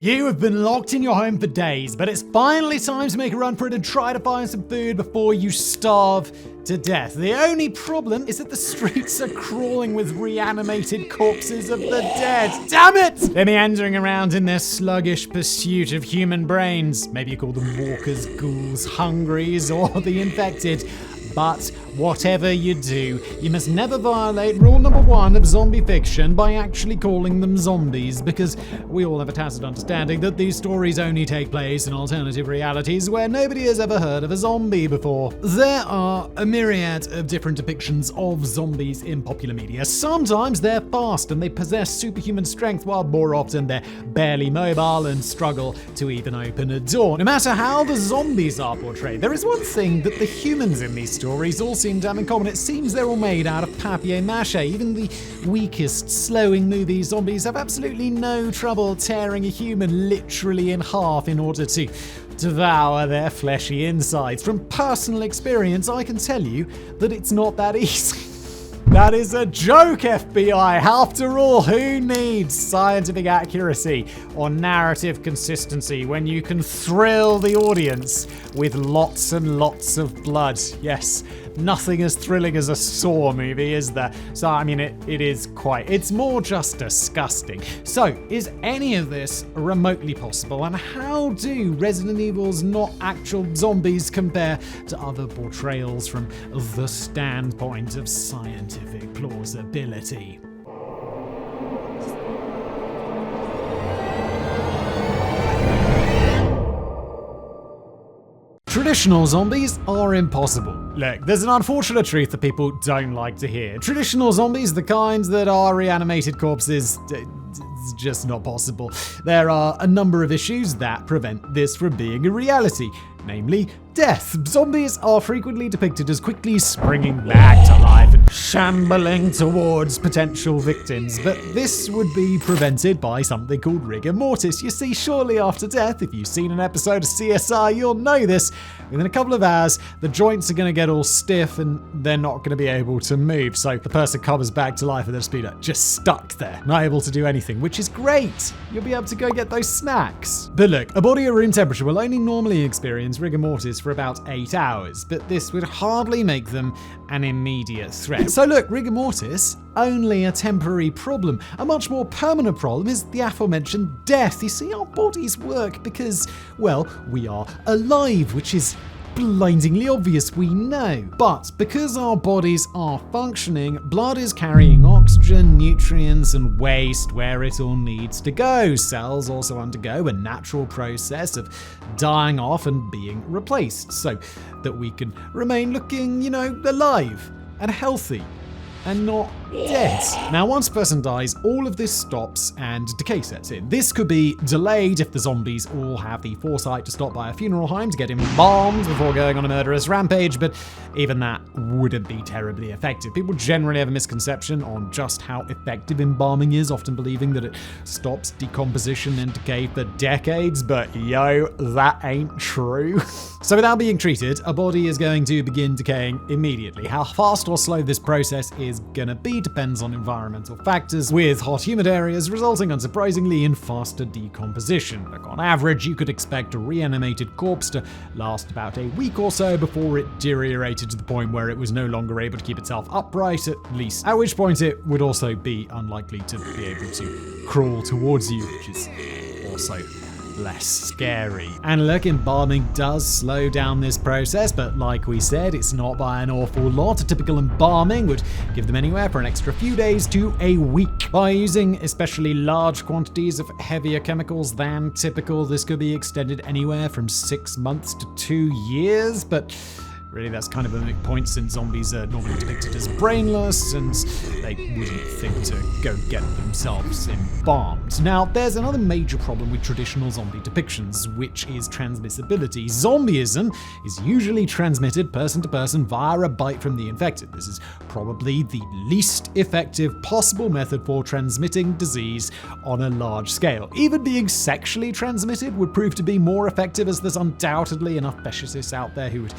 You have been locked in your home for days, but it's finally time to make a run for it and try to find some food before you starve to death. The only problem is that the streets are crawling with reanimated corpses of the dead. Damn it! They're meandering around in their sluggish pursuit of human brains. Maybe you call them walkers, ghouls, hungries, or the infected. But whatever you do, you must never violate rule number 1 of zombie fiction by actually calling them zombies, because we all have a tacit understanding that these stories only take place in alternative realities where nobody has ever heard of a zombie before. There are a myriad of different depictions of zombies in popular media. Sometimes they're fast and they possess superhuman strength, while more often they're barely mobile and struggle to even open a door. No matter how the zombies are portrayed, there is one thing that the humans in these stories all seem to have in common. It seems they're all made out of papier-mâché. Even the weakest, slowing-moving zombies have absolutely no trouble tearing a human literally in half in order to devour their fleshy insides. From personal experience, I can tell you that it's not that easy. That is a joke, FBI. After all, who needs scientific accuracy or narrative consistency when you can thrill the audience with lots and lots of blood? Yes, nothing as thrilling as a Saw movie, is there? So, I mean, it's more just disgusting. So, is any of this remotely possible? And how do Resident Evil's not actual zombies compare to other portrayals from the standpoint of scientific plausibility? Traditional zombies are impossible. Look, there's an unfortunate truth that people don't like to hear. Traditional zombies, the kinds that are reanimated corpses, it's just not possible. There are a number of issues that prevent this from being a reality, namely death. Zombies are frequently depicted as quickly springing back to life and shambling towards potential victims, but this would be prevented by something called rigor mortis. You see, shortly after death, if you've seen an episode of CSI, you'll know this. Within a couple of hours, the joints are going to get all stiff and they're not going to be able to move, so the person comes back to life with their speeder just stuck there, not able to do anything, which is great. You'll be able to go get those snacks. But look, a body at room temperature will only normally experience rigor mortis for about 8 hours, but this would hardly make them an immediate threat. So look, rigor mortis, only a temporary problem. A much more permanent problem is the aforementioned death. You see, our bodies work because, well, we are alive, which is blindingly obvious, we know. But because our bodies are functioning, blood is carrying oxygen, nutrients, and waste where it all needs to go. Cells also undergo a natural process of dying off and being replaced so that we can remain looking, alive and healthy and not dead. Now, once a person dies, all of this stops and decay sets in. This could be delayed if the zombies all have the foresight to stop by a funeral home to get embalmed before going on a murderous rampage, but even that wouldn't be terribly effective. People generally have a misconception on just how effective embalming is, often believing that it stops decomposition and decay for decades, but yo, that ain't true. So without being treated, a body is going to begin decaying immediately. How fast or slow this process is gonna be depends on environmental factors, with hot humid areas resulting unsurprisingly in faster decomposition. Like on average, you could expect a reanimated corpse to last about a week or so before it deteriorated to the point where it was no longer able to keep itself upright, at least, at which point it would also be unlikely to be able to crawl towards you, which is also less scary. And look, embalming does slow down this process, but like we said, it's not by an awful lot. A typical embalming would give them anywhere for an extra few days to a week. By using especially large quantities of heavier chemicals than typical, this could be extended anywhere from 6 months to 2 years, but really, that's kind of a moot point since zombies are normally depicted as brainless and they wouldn't think to go get themselves embalmed. Now, there's another major problem with traditional zombie depictions, which is transmissibility. Zombieism is usually transmitted person to person via a bite from the infected. This is probably the least effective possible method for transmitting disease on a large scale. Even being sexually transmitted would prove to be more effective, as there's undoubtedly enough fetishists out there who would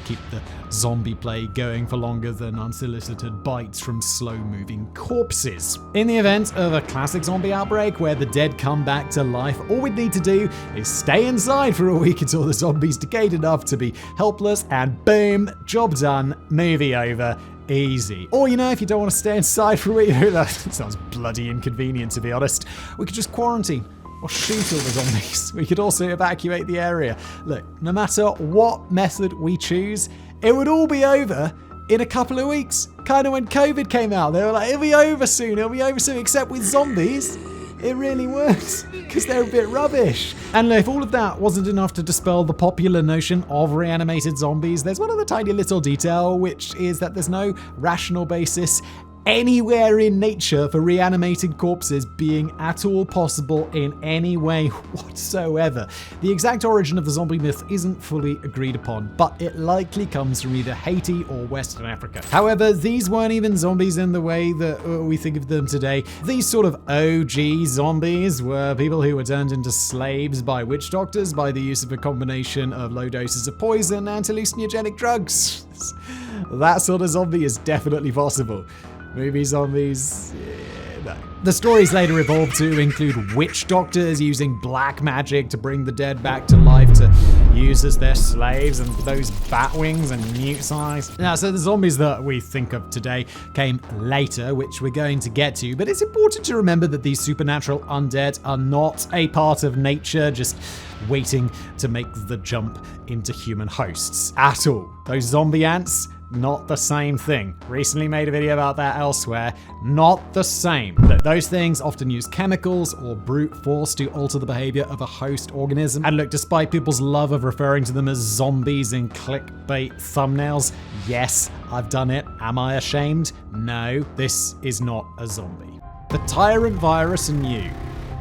keep the zombie plague going for longer than unsolicited bites from slow-moving corpses. In the event of a classic zombie outbreak where the dead come back to life, all we'd need to do is stay inside for a week until the zombies decayed enough to be helpless, and boom, job done, movie over. Easy. Or, if you don't want to stay inside for a week, that sounds bloody inconvenient, to be honest, we could just quarantine or shoot all the zombies. We could also evacuate the area. Look, no matter what method we choose, it would all be over in a couple of weeks. Kind of when COVID came out, they were like, it'll be over soon, except with zombies. It really works, because they're a bit rubbish. And if all of that wasn't enough to dispel the popular notion of reanimated zombies, there's one other tiny little detail, which is that there's no rational basis anywhere in nature for reanimated corpses being at all possible in any way whatsoever. The exact origin of the zombie myth isn't fully agreed upon, but it likely comes from either Haiti or Western Africa. However, these weren't even zombies in the way that we think of them today. These sort of OG zombies were people who were turned into slaves by witch doctors by the use of a combination of low doses of poison and hallucinogenic drugs. That sort of zombie is definitely possible. Movie zombies, no. The stories later evolved to include witch doctors using black magic to bring the dead back to life to use as their slaves, and those bat wings and mute eyes. Now, so the zombies that we think of today came later, which we're going to get to, but it's important to remember that these supernatural undead are not a part of nature, just waiting to make the jump into human hosts at all. Those zombie ants, not the same thing. Recently made a video about that elsewhere. Not the same. Look, those things often use chemicals or brute force to alter the behavior of a host organism. And look, despite people's love of referring to them as zombies in clickbait thumbnails, yes, I've done it. Am I ashamed? No, this is not a zombie. The tyrant virus and you.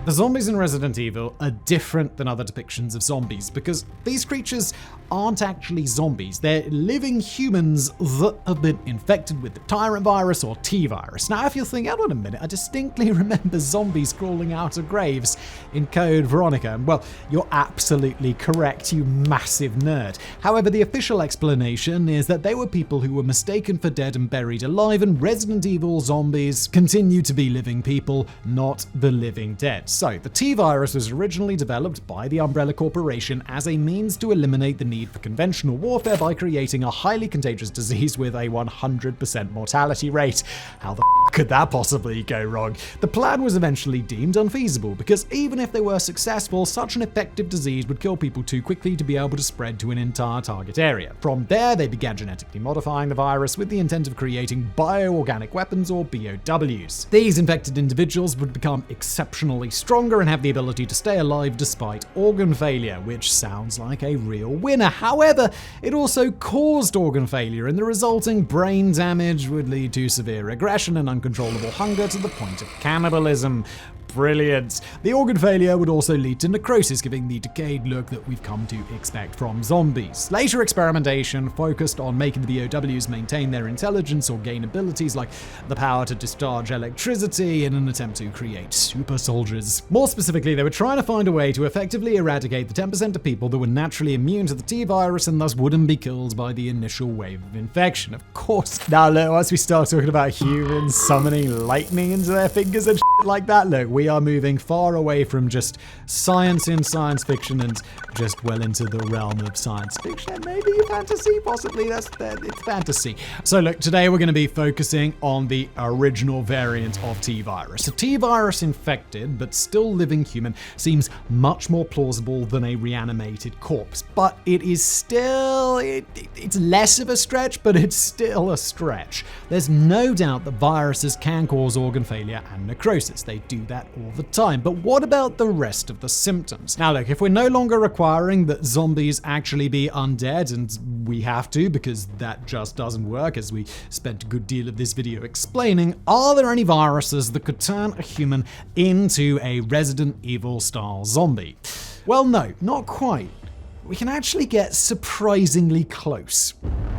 The zombies in Resident Evil are different than other depictions of zombies because these creatures aren't actually zombies. They're living humans that have been infected with the tyrant virus or T-virus. Now, if you're thinking, hold on a minute, I distinctly remember zombies crawling out of graves in Code Veronica. Well, you're absolutely correct, you massive nerd. However, the official explanation is that they were people who were mistaken for dead and buried alive, and Resident Evil zombies continue to be living people, not the living dead. So, the T-virus was originally developed by the Umbrella Corporation as a means to eliminate the need for conventional warfare by creating a highly contagious disease with a 100% mortality rate. How the could that possibly go wrong? The plan was eventually deemed unfeasible because even if they were successful, such an effective disease would kill people too quickly to be able to spread to an entire target area. From there, they began genetically modifying the virus with the intent of creating bioorganic weapons or BOWs. These infected individuals would become exceptionally stronger and have the ability to stay alive despite organ failure, which sounds like a real winner. However, it also caused organ failure, and the resulting brain damage would lead to severe aggression and uncontrollable hunger to the point of cannibalism. Brilliant. The organ failure would also lead to necrosis, giving the decayed look that we've come to expect from zombies. Later experimentation focused on making the BOWs maintain their intelligence or gain abilities like the power to discharge electricity in an attempt to create super soldiers. More specifically, they were trying to find a way to effectively eradicate the 10% of people that were naturally immune to the T-virus and thus wouldn't be killed by the initial wave of infection. Of course. Now look, once we start talking about humans summoning lightning into their fingers and shit like that, look, we are moving far away from just science in science fiction and just well into the realm of science fiction, maybe fantasy, possibly. It's fantasy. So look, today we're going to be focusing on the original variant of T-virus. A T-virus infected but still living human seems much more plausible than a reanimated corpse, but it is still, it's less of a stretch, but it's still a stretch. There's no doubt that viruses can cause organ failure and necrosis. They do that all the time. But what about the rest of the symptoms? Now look, if we're no longer requiring that zombies actually be undead, and we have to because that just doesn't work, as we spent a good deal of this video explaining, are there any viruses that could turn a human into a Resident Evil style zombie? Well, no, not quite. We can actually get surprisingly close.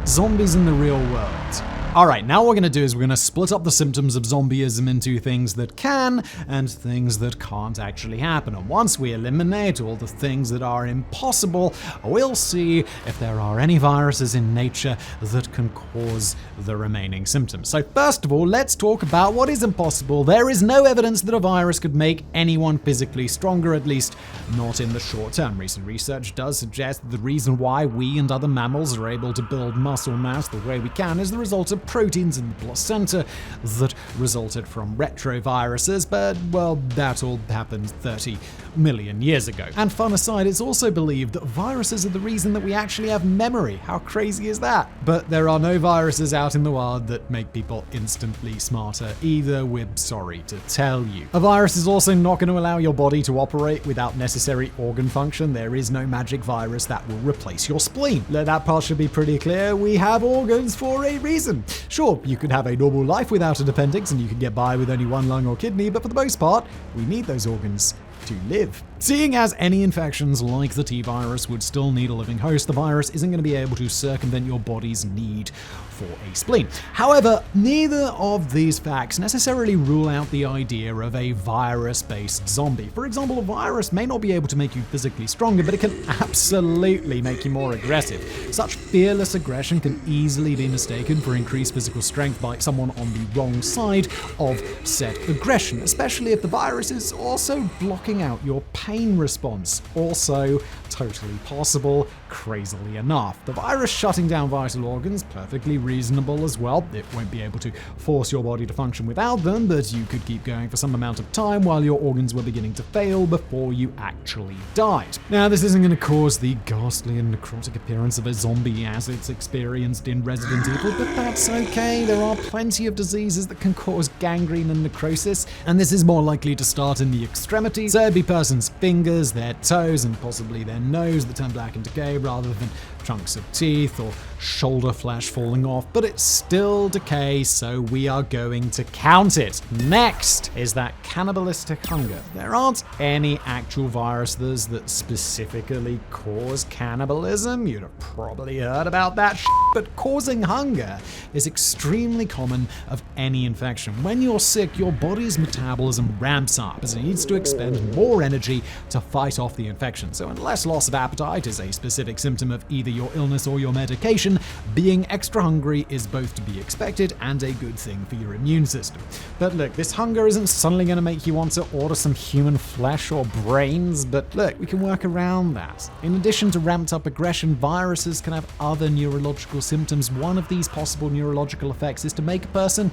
Zombies in the real world. Alright, now what we're going to do is we're going to split up the symptoms of zombieism into things that can and things that can't actually happen. And once we eliminate all the things that are impossible, we'll see if there are any viruses in nature that can cause the remaining symptoms. So first of all, let's talk about what is impossible. There is no evidence that a virus could make anyone physically stronger, at least not in the short term. Recent research does suggest that the reason why we and other mammals are able to build muscle mass the way we can is the result of proteins in the placenta that resulted from retroviruses, but, well, that all happened 30 million years ago. And fun aside, it's also believed that viruses are the reason that we actually have memory. How crazy is that? But there are no viruses out in the wild that make people instantly smarter either, we're sorry to tell you. A virus is also not going to allow your body to operate without necessary organ function. There is no magic virus that will replace your spleen. That part should be pretty clear. We have organs for a reason. Sure, you could have a normal life without an appendix and you can get by with only one lung or kidney, but for the most part, we need those organs to live. Seeing as any infections like the T-virus would still need a living host, the virus isn't going to be able to circumvent your body's need for a spleen. However, neither of these facts necessarily rule out the idea of a virus-based zombie. For example, a virus may not be able to make you physically stronger, but it can absolutely make you more aggressive. Such fearless aggression can easily be mistaken for increased physical strength by someone on the wrong side of said aggression, especially if the virus is also blocking out your pain response. Also, totally possible, crazily enough. The virus shutting down vital organs, perfectly reasonable as well. It won't be able to force your body to function without them, but you could keep going for some amount of time while your organs were beginning to fail before you actually died. Now, this isn't going to cause the ghastly and necrotic appearance of a zombie as it's experienced in Resident Evil, but that's okay. There are plenty of diseases that can cause gangrene and necrosis, and this is more likely to start in the extremities. So it'd be person's fingers, their toes, and possibly their nose that turn black and decay rather than chunks of teeth or shoulder flesh falling off, but it's still decay, so we are going to count it. Next is that cannibalistic hunger. There aren't any actual viruses that specifically cause cannibalism. You'd have probably heard about that but causing hunger is extremely common of any infection. When you're sick, your body's metabolism ramps up as it needs to expend more energy to fight off the infection. So unless loss of appetite is a specific symptom of either your illness or your medication, being extra hungry is both to be expected and a good thing for your immune system. But look, this hunger isn't suddenly going to make you want to order some human flesh or brains, but look, we can work around that. In addition to ramped up aggression, viruses can have other neurological symptoms. One of these possible neurological effects is to make a person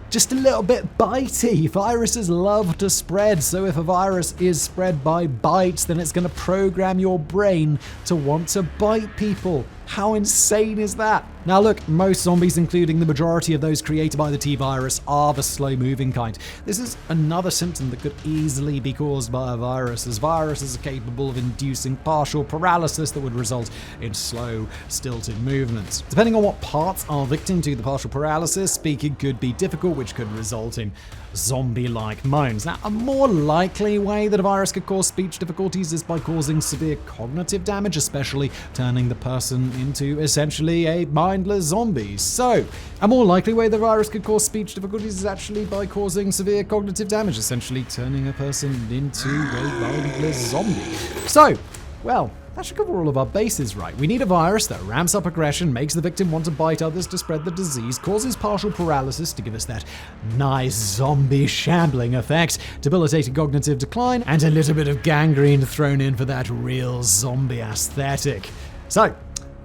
just a little bit bitey. Viruses love to spread, so if a virus is spread by bites, then it's going to program your brain to want to bite people. How insane is that? Now look, most zombies, including the majority of those created by the T-virus, are the slow-moving kind. This is another symptom that could easily be caused by a virus, as viruses are capable of inducing partial paralysis that would result in slow, stilted movements. Depending on what parts are victim to the partial paralysis, speaking could be difficult, which could result in zombie-like moans. Now, a more likely way that a virus could cause speech difficulties is by causing severe cognitive damage, especially turning the person into essentially a mindless zombie. So, a more likely way the virus could cause speech difficulties is actually by causing severe cognitive damage, essentially turning a person into a mindless zombie. So, well, that should cover all of our bases, right? We need a virus that ramps up aggression, makes the victim want to bite others to spread the disease, causes partial paralysis to give us that nice zombie shambling effect, debilitating cognitive decline, and a little bit of gangrene thrown in for that real zombie aesthetic. So,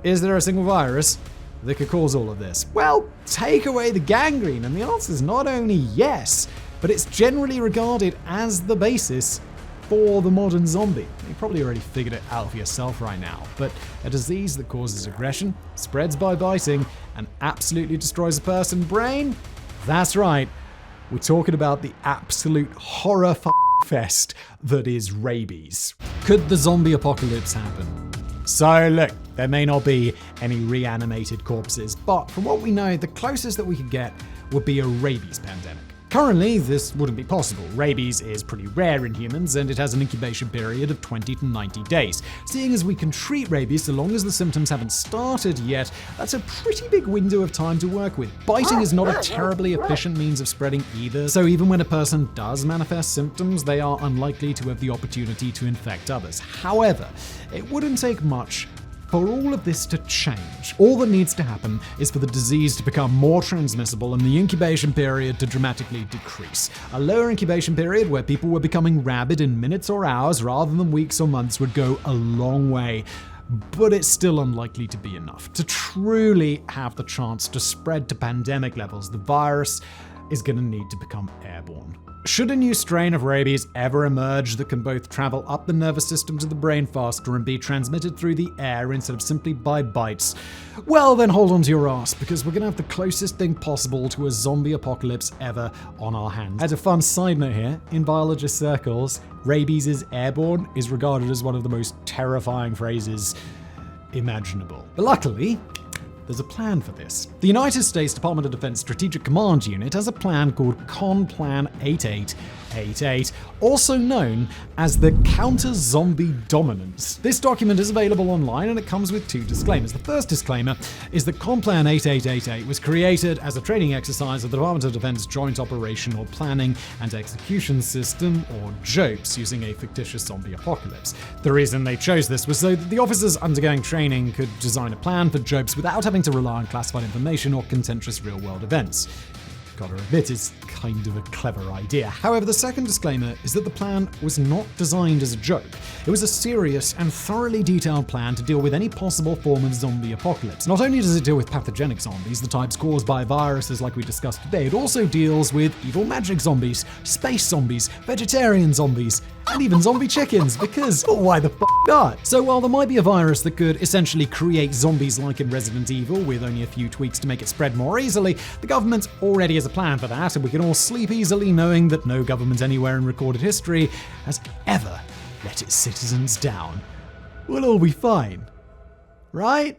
is there a single virus that could cause all of this? Well, take away the gangrene, and the answer is not only yes, but it's generally regarded as the basis for the modern zombie. You probably already figured it out for yourself right now, but a disease that causes aggression, spreads by biting, and absolutely destroys a person's brain? That's right, we're talking about the absolute horror fest that is rabies. Could the zombie apocalypse happen? So look, there may not be any reanimated corpses, but from what we know, the closest that we could get would be a rabies pandemic. Currently, this wouldn't be possible. Rabies is pretty rare in humans, and it has an incubation period of 20 to 90 days. Seeing as we can treat rabies so long as the symptoms haven't started yet, that's a pretty big window of time to work with. Biting is not a terribly efficient means of spreading either, so even when a person does manifest symptoms, they are unlikely to have the opportunity to infect others. However, it wouldn't take much for all of this to change. All that needs to happen is for the disease to become more transmissible and the incubation period to dramatically decrease. A lower incubation period where people were becoming rabid in minutes or hours rather than weeks or months would go a long way. But it's still unlikely to be enough. To truly have the chance to spread to pandemic levels, the virus is going to need to become airborne. Should a new strain of rabies ever emerge that can both travel up the nervous system to the brain faster and be transmitted through the air instead of simply by bites, well then hold on to your ass, because we're going to have the closest thing possible to a zombie apocalypse ever on our hands. As a fun side note here, in biologist circles, rabies is airborne is regarded as one of the most terrifying phrases imaginable. But luckily, there's a plan for this. The United States Department of Defense Strategic Command Unit has a plan called Plan 8888, also known as the Counter-Zombie Dominance. This document is available online and it comes with 2 disclaimers. The first disclaimer is that Plan 8888 was created as a training exercise of the Department of Defense Joint Operational Planning and Execution System, or JOPES, using a fictitious zombie apocalypse. The reason they chose this was so that the officers undergoing training could design a plan for JOPES without having to rely on classified information or contentious real-world events. Gotta admit, it's kind of a clever idea. However, the second disclaimer is that the plan was not designed as a joke. It was a serious and thoroughly detailed plan to deal with any possible form of zombie apocalypse. Not only does it deal with pathogenic zombies, the types caused by viruses like we discussed today, it also deals with evil magic zombies, space zombies, vegetarian zombies, and even zombie chickens, because why the f*** not? So while there might be a virus that could essentially create zombies like in Resident Evil with only a few tweaks to make it spread more easily, the government already has a plan for that, and we can all sleep easily knowing that no government anywhere in recorded history has ever let its citizens down. We'll all be fine. Right?